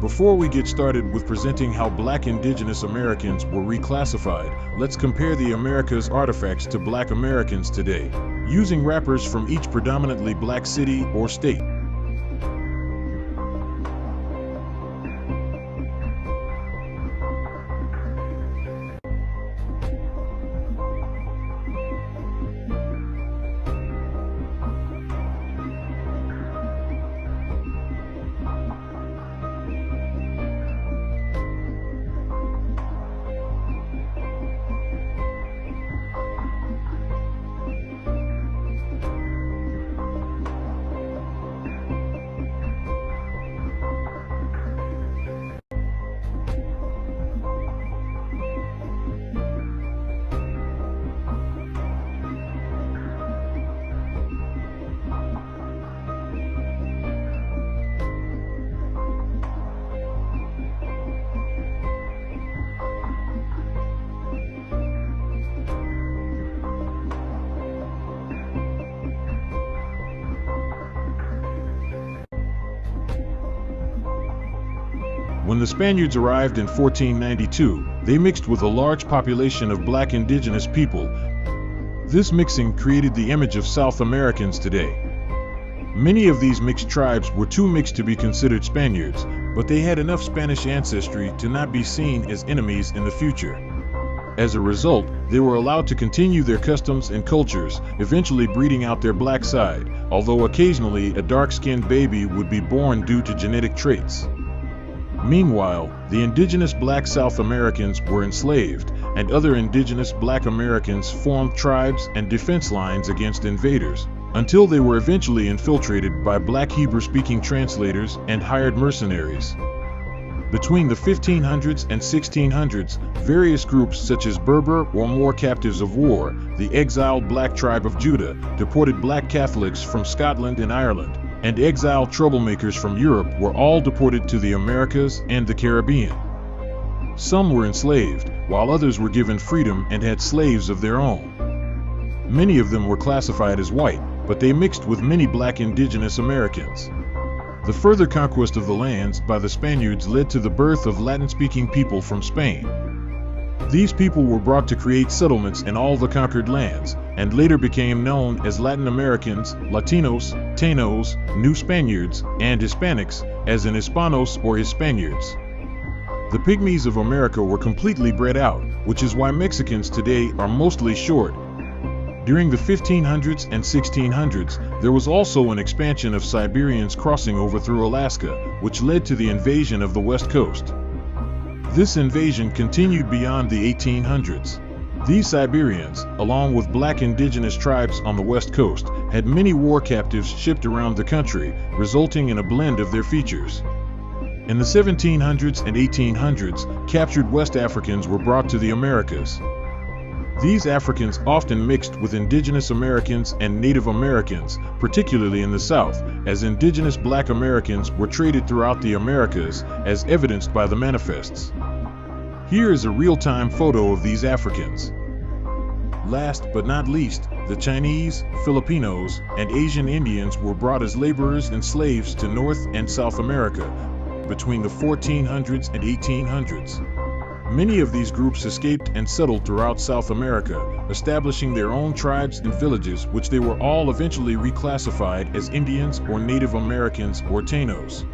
Before we get started with presenting how Black Indigenous Americans were reclassified, let's compare the Americas artifacts to Black Americans today, using wrappers from each predominantly Black city or state. When the Spaniards arrived in 1492, they mixed with a large population of Black indigenous people. This mixing created the image of South Americans today. Many of these mixed tribes were too mixed to be considered Spaniards, but they had enough Spanish ancestry to not be seen as enemies in the future. As a result, they were allowed to continue their customs and cultures, eventually breeding out their Black side, although occasionally a dark-skinned baby would be born due to genetic traits. Meanwhile, the indigenous Black South Americans were enslaved, and other indigenous Black Americans formed tribes and defense lines against invaders, until they were eventually infiltrated by Black Hebrew-speaking translators and hired mercenaries. Between the 1500s and 1600s, various groups such as Berber or Moor captives of war, the exiled Black tribe of Judah, deported Black Catholics from Scotland and Ireland, and exiled troublemakers from Europe were all deported to the Americas and the Caribbean. Some were enslaved, while others were given freedom and had slaves of their own. Many of them were classified as white, but they mixed with many Black indigenous Americans. The further conquest of the lands by the Spaniards led to the birth of Latin-speaking people from Spain. These people were brought to create settlements in all the conquered lands, and later became known as Latin Americans, Latinos, Tainos, New Spaniards, and Hispanics, as in Hispanos or Hispaniards. The Pygmies of America were completely bred out, which is why Mexicans today are mostly short. During the 1500s and 1600s, there was also an expansion of Siberians crossing over through Alaska, which led to the invasion of the West Coast. This invasion continued beyond the 1800s. These Siberians, along with Black indigenous tribes on the West Coast, had many war captives shipped around the country, resulting in a blend of their features. In the 1700s and 1800s, captured West Africans were brought to the Americas. These Africans often mixed with indigenous Americans and Native Americans, particularly in the South, as indigenous Black Americans were traded throughout the Americas, as evidenced by the manifests. Here is a real-time photo of these Africans. Last but not least, the Chinese, Filipinos, and Asian Indians were brought as laborers and slaves to North and South America between the 1400s and 1800s. Many of these groups escaped and settled throughout South America, establishing their own tribes and villages, which they were all eventually reclassified as Indians or Native Americans or Tainos.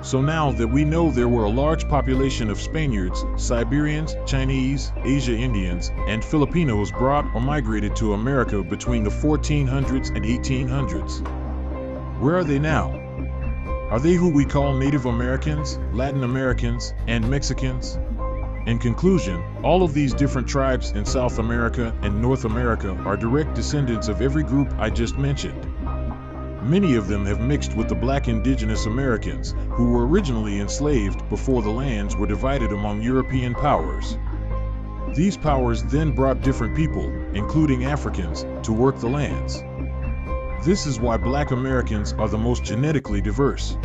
So now that we know there were a large population of Spaniards, Siberians, Chinese, Asia Indians, and Filipinos brought or migrated to America between the 1400s and 1800s. Where are they now? Are they who we call Native Americans, Latin Americans, and Mexicans? In conclusion, all of these different tribes in South America and North America are direct descendants of every group I just mentioned. Many of them have mixed with the Black indigenous Americans, who were originally enslaved before the lands were divided among European powers. These powers then brought different people, including Africans, to work the lands. This is why Black Americans are the most genetically diverse.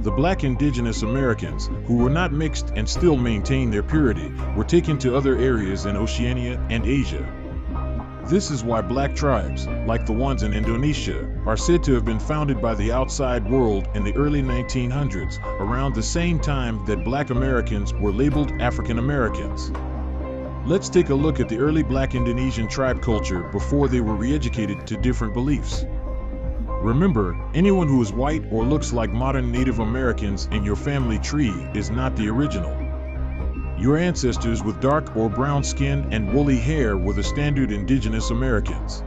The Black indigenous Americans, who were not mixed and still maintain their purity, were taken to other areas in Oceania and Asia. This is why Black tribes, like the ones in Indonesia, are said to have been founded by the outside world in the early 1900s, around the same time that Black Americans were labeled African Americans. Let's take a look at the early Black Indonesian tribe culture before they were re-educated to different beliefs. Remember, anyone who is white or looks like modern Native Americans in your family tree is not the original. Your ancestors with dark or brown skin and woolly hair were the standard Indigenous Americans.